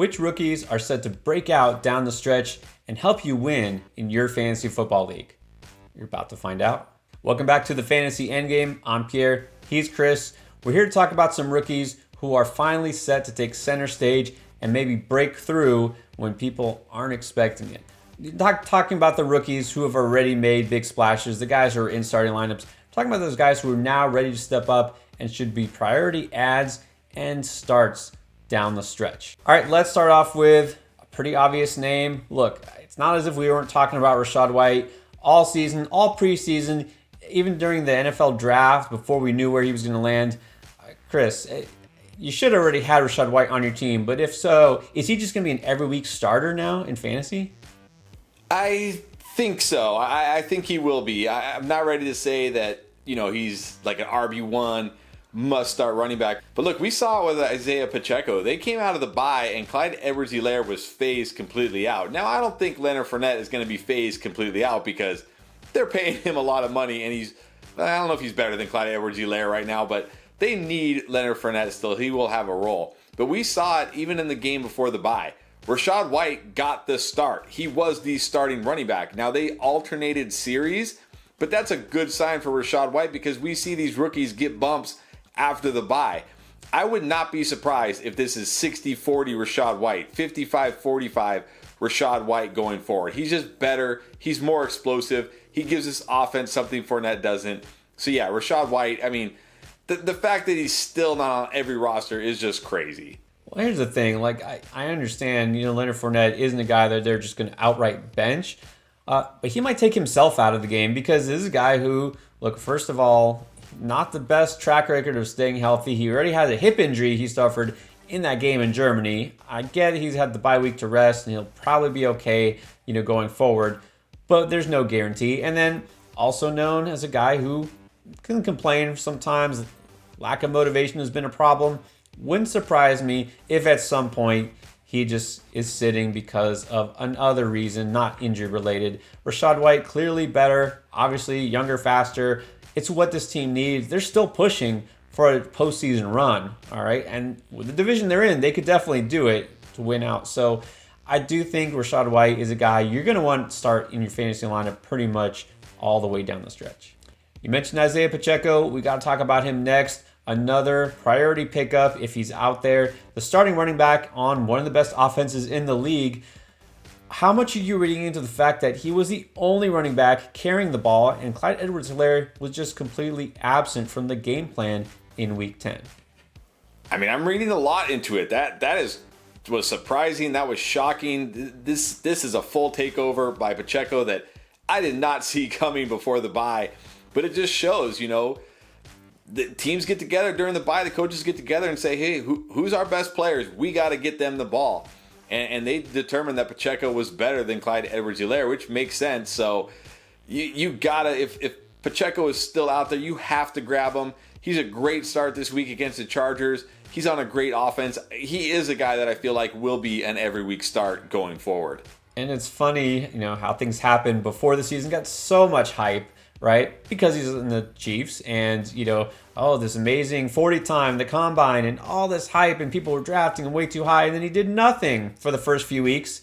Which rookies are set to break out down the stretch and help you win in your fantasy football league? You're about to find out. Welcome back to the Fantasy Endgame. I'm Pierre. He's Chris. We're here to talk about some rookies who are finally set to take center stage and maybe break through when people aren't expecting it. Talking about the rookies who have already made big splashes, the guys who are in starting lineups. Talking about those guys who are now ready to step up and should be priority adds and starts down the stretch. All right, let's start off with a pretty obvious name. Look, it's not as if we weren't talking about Rachaad White all season, all preseason, even during the NFL draft before we knew where he was going to land. Chris, you should have already had Rachaad White on your team, but if so, is he just going to be an every week starter now in fantasy? I think so. I think he will be. I'm not ready to say that, he's like an RB1 must start running back. But look, we saw it with Isaiah Pacheco. They came out of the bye and Clyde Edwards-Helaire was phased completely out. Now, I don't think Leonard Fournette is going to be phased completely out because they're paying him a lot of money and I don't know if he's better than Clyde Edwards-Helaire right now, but they need Leonard Fournette still. He will have a role. But we saw it even in the game before the bye. Rachaad White got the start. He was the starting running back. Now, they alternated series, but that's a good sign for Rachaad White because we see these rookies get bumps after the bye. I would not be surprised if this is 60-40 Rachaad White, 55-45 Rachaad White going forward. He's just better. He's more explosive. He gives this offense something Fournette doesn't. So yeah, Rachaad White, the fact that he's still not on every roster is just crazy. Well, here's the thing. I understand, Leonard Fournette isn't a guy that they're just going to outright bench. But he might take himself out of the game because this is a guy who, look, first of all, not the best track record of staying healthy. He already has a hip injury he suffered in that game in Germany. I get he's had the bye week to rest and he'll probably be okay, going forward. But there's no guarantee. And then also known as a guy who can complain sometimes. Lack of motivation has been a problem. Wouldn't surprise me if at some point he just is sitting because of another reason, not injury related. Rachaad White, clearly better, obviously younger, faster. It's what this team needs. They're still pushing for a postseason run, all right? And with the division they're in, they could definitely do it to win out. So I do think Rachaad White is a guy you're going to want to start in your fantasy lineup pretty much all the way down the stretch. You mentioned Isaiah Pacheco. We got to talk about him next. Another priority pickup if he's out there. The starting running back on one of the best offenses in the league. How much are you reading into the fact that he was the only running back carrying the ball and Clyde Edwards-Helaire was just completely absent from the game plan in Week 10? I'm reading a lot into it. That was surprising. That was shocking. This is a full takeover by Pacheco that I did not see coming before the bye. But it just shows, the teams get together during the bye. The coaches get together and say, hey, who's our best players? We got to get them the ball. And they determined that Pacheco was better than Clyde Edwards-Helaire, which makes sense. So you gotta, if Pacheco is still out there, you have to grab him. He's a great start this week against the Chargers. He's on a great offense. He is a guy that I feel like will be an every week start going forward. And it's funny, how things happen before the season got so much hype, right? Because he's in the Chiefs and, this amazing 40 time, the combine and all this hype and people were drafting him way too high and then he did nothing for the first few weeks.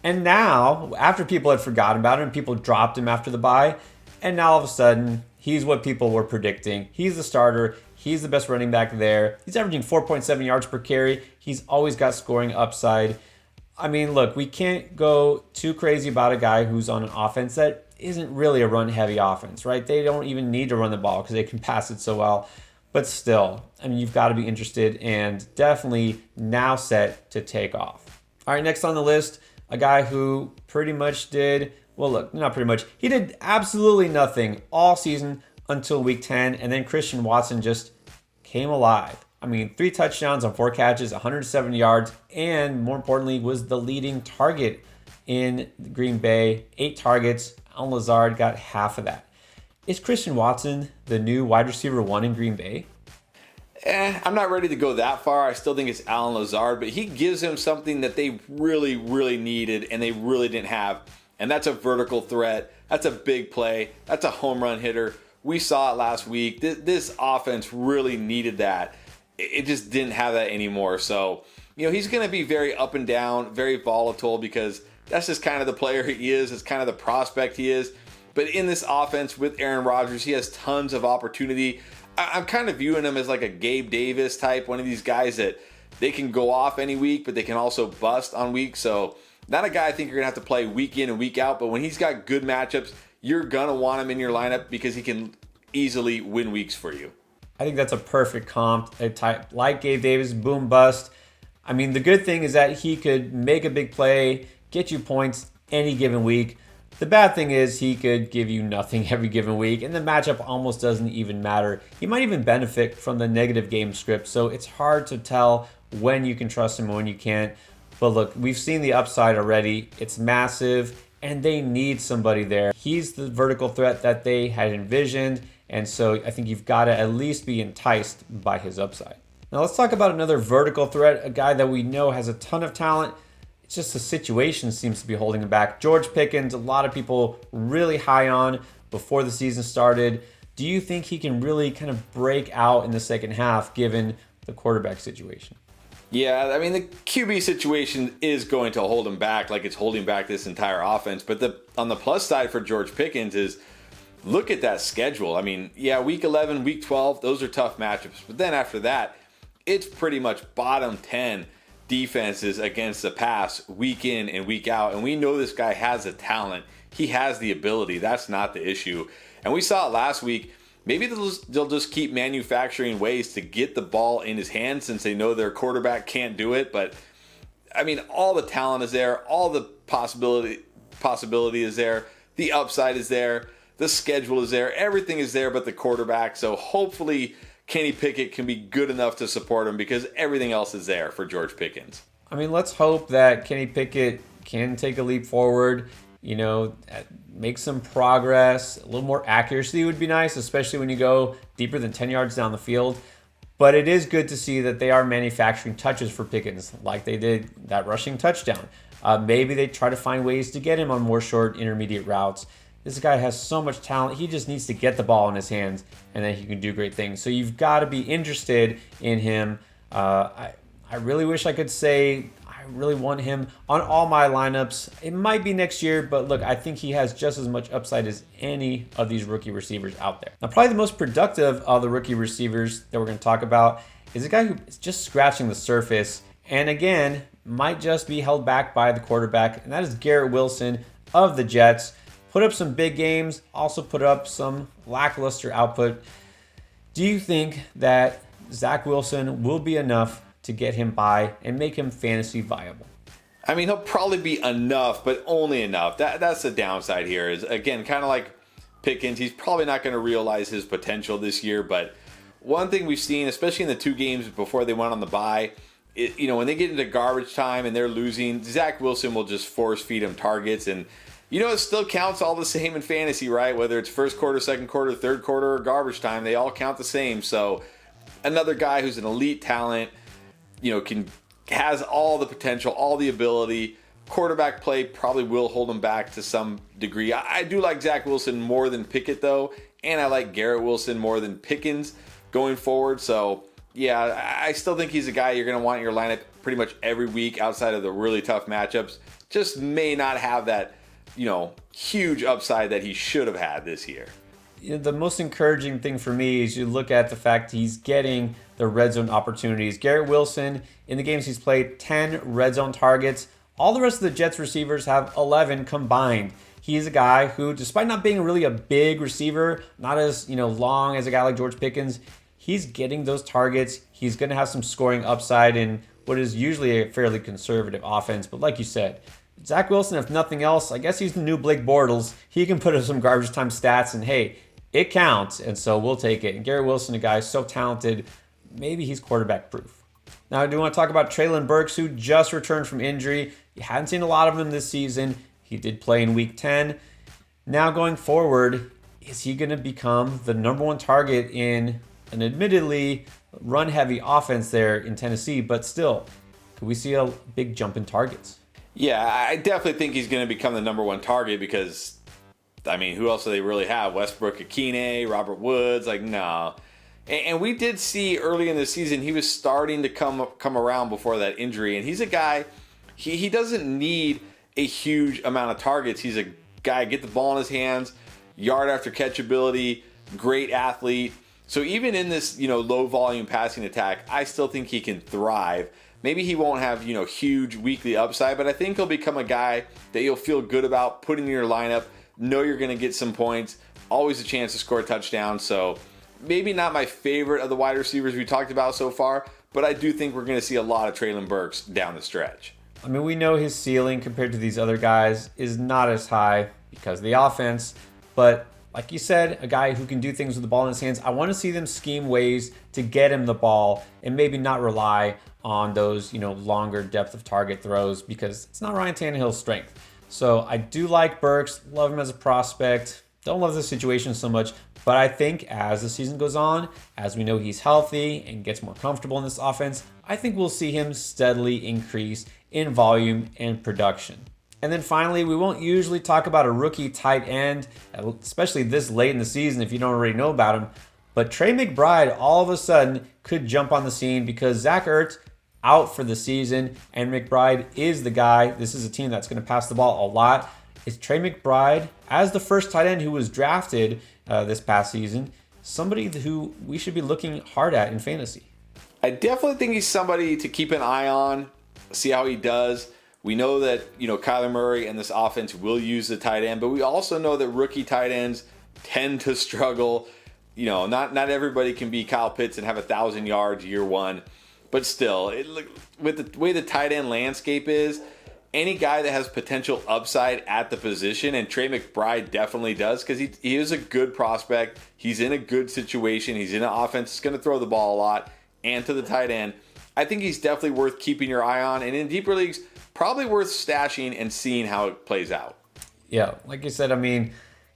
And now, after people had forgotten about him, people dropped him after the bye. And now all of a sudden, he's what people were predicting. He's the starter. He's the best running back there. He's averaging 4.7 yards per carry. He's always got scoring upside. Look, we can't go too crazy about a guy who's on an offense that isn't really a run-heavy offense, right? They don't even need to run the ball because they can pass it so well. But still, you've got to be interested and definitely now set to take off. All right, next on the list, a guy who pretty much did, not pretty much, he did absolutely nothing all season until Week 10, and then Christian Watson just came alive. 3 touchdowns on 4 catches, 170 yards, and more importantly, was the leading target in Green Bay. 8 targets. Allen Lazard got half of that. Is Christian Watson the new wide receiver 1 in Green Bay? I'm not ready to go that far. I still think it's Allen Lazard, but he gives him something that they really, really needed and they really didn't have. And that's a vertical threat. That's a big play. That's a home run hitter. We saw it last week. This offense really needed that. It just didn't have that anymore. So he's going to be very up and down, very volatile because that's just kind of the player he is. It's kind of the prospect he is. But in this offense with Aaron Rodgers, he has tons of opportunity. I'm kind of viewing him as like a Gabe Davis type, one of these guys that they can go off any week, but they can also bust on weeks. So not a guy I think you're going to have to play week in and week out, but when he's got good matchups, you're going to want him in your lineup because he can easily win weeks for you. I think that's a perfect comp, a type like Gabe Davis, boom bust. I mean, the good thing is that he could make a big play, get you points any given week. The bad thing is he could give you nothing every given week, and the matchup almost doesn't even matter. He might even benefit from the negative game script, so it's hard to tell when you can trust him and when you can't. But look, we've seen the upside already. It's massive, and they need somebody there. He's the vertical threat that they had envisioned, and so I think you've got to at least be enticed by his upside. Now let's talk about another vertical threat, a guy that we know has a ton of talent. It's just the situation seems to be holding him back. George Pickens, a lot of people really high on before the season started. Do you think he can really kind of break out in the second half given the quarterback situation? Yeah, I mean, the QB situation is going to hold him back like it's holding back this entire offense. But on the plus side for George Pickens is look at that schedule. I mean, yeah, week 11, week 12, those are tough matchups. But then after that, it's pretty much bottom 10 defenses against the pass week in and week out. And we know this guy has the talent. He has the ability. That's not the issue. And we saw it last week. Maybe they'll just keep manufacturing ways to get the ball in his hands since they know their quarterback can't do it. But, I mean, all the talent is there. All the possibility is there. The upside is there. The schedule is there. Everything is there but the quarterback. So hopefully Kenny Pickett can be good enough to support him because everything else is there for George Pickens. I mean, let's hope that Kenny Pickett can take a leap forward, make some progress. A little more accuracy would be nice, especially when you go deeper than 10 yards down the field. But it is good to see that they are manufacturing touches for Pickens, like they did that rushing touchdown. Maybe they try to find ways to get him on more short intermediate routes. This guy has so much talent. He just needs to get the ball in his hands, and then he can do great things. So you've got to be interested in him. I really wish I could say I really want him on all my lineups. It might be next year, but look, I think he has just as much upside as any of these rookie receivers out there. Now, probably the most productive of the rookie receivers that we're going to talk about is a guy who is just scratching the surface, and again, might just be held back by the quarterback, and that is Garrett Wilson of the Jets. Put up some big games, also put up some lackluster output. Do you think that Zach Wilson will be enough to get him by and make him fantasy viable? I mean, he'll probably be enough, but only enough. That's the downside here is, again, kind of like Pickens. He's probably not going to realize his potential this year, but one thing we've seen, especially in the 2 games before they went on the bye, when they get into garbage time and they're losing, Zach Wilson will just force feed him targets. And it still counts all the same in fantasy, right? Whether it's first quarter, second quarter, third quarter, or garbage time, they all count the same. So another guy who's an elite talent, has all the potential, all the ability. Quarterback play probably will hold him back to some degree. I do like Zach Wilson more than Pickett, though, and I like Garrett Wilson more than Pickens going forward. So, yeah, I still think he's a guy you're going to want in your lineup pretty much every week outside of the really tough matchups. Just may not have that huge upside that he should have had this year. The most encouraging thing for me is you look at the fact he's getting the red zone opportunities. Garrett Wilson, in the games he's played, 10 red zone targets. All the rest of the Jets receivers have 11 combined. He's a guy who, despite not being really a big receiver, not as long as a guy like George Pickens, he's getting those targets. He's going to have some scoring upside in what is usually a fairly conservative offense. But like you said, Zach Wilson, if nothing else, I guess he's the new Blake Bortles. He can put up some garbage time stats, and hey, it counts, and so we'll take it. And Garrett Wilson, a guy so talented, maybe he's quarterback proof. Now, I do want to talk about Treylon Burks, who just returned from injury. You hadn't seen a lot of him this season. He did play in Week 10. Now going forward, is he going to become the number 1 target in an admittedly run-heavy offense there in Tennessee? But still, could we see a big jump in targets? Yeah, I definitely think he's going to become the number 1 target because, I mean, who else do they really have? Westbrook Akine, Robert Woods? No. And we did see early in the season he was starting to come around before that injury. And he's a guy, he doesn't need a huge amount of targets. He's a guy, get the ball in his hands, yard after catch ability, great athlete. So even in this, low volume passing attack, I still think he can thrive. Maybe he won't have, huge weekly upside, but I think he'll become a guy that you'll feel good about putting in your lineup, know you're going to get some points, always a chance to score a touchdown. So maybe not my favorite of the wide receivers we talked about so far, but I do think we're going to see a lot of Treylon Burks down the stretch. I mean, we know his ceiling compared to these other guys is not as high because of the offense, but like you said, a guy who can do things with the ball in his hands, I want to see them scheme ways to get him the ball and maybe not rely on those, longer depth of target throws because it's not Ryan Tannehill's strength. So I do like Burks, love him as a prospect, don't love the situation so much, but I think as the season goes on, as we know he's healthy and gets more comfortable in this offense, I think we'll see him steadily increase in volume and production. And then finally, we won't usually talk about a rookie tight end, especially this late in the season if you don't already know about him. But Trey McBride all of a sudden could jump on the scene because Zach Ertz out for the season and McBride is the guy. This is a team that's going to pass the ball a lot. Is Trey McBride, as the first tight end who was drafted this past season, somebody who we should be looking hard at in fantasy? I definitely think he's somebody to keep an eye on, see how he does. We know that, Kyler Murray and this offense will use the tight end, but we also know that rookie tight ends tend to struggle. Not everybody can be Kyle Pitts and have 1,000 yards year one, but still, with the way the tight end landscape is, any guy that has potential upside at the position, and Trey McBride definitely does because he is a good prospect. He's in a good situation. He's in an offense that's going to throw the ball a lot and to the tight end. I think he's definitely worth keeping your eye on, and in deeper leagues, probably worth stashing and seeing how it plays out. Yeah, like you said, I mean,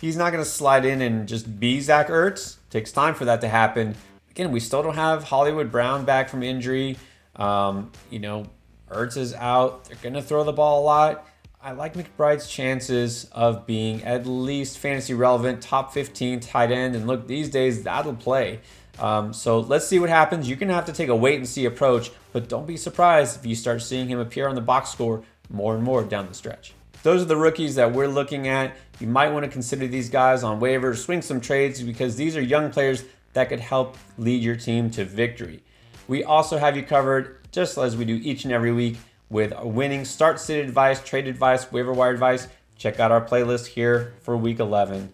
he's not going to slide in and just be Zach Ertz. Takes time for that to happen. Again, we still don't have Hollywood Brown back from injury. Ertz is out. They're going to throw the ball a lot. I like McBride's chances of being at least fantasy relevant, top 15 tight end. And look, these days, that'll play. So let's see what happens. You're going to have to take a wait-and-see approach, but don't be surprised if you start seeing him appear on the box score more and more down the stretch. Those are the rookies that we're looking at. You might want to consider these guys on waivers, swing some trades, because these are young players that could help lead your team to victory. We also have you covered, just as we do each and every week, with winning start sit advice, trade advice, waiver wire advice. Check out our playlist here for week 11.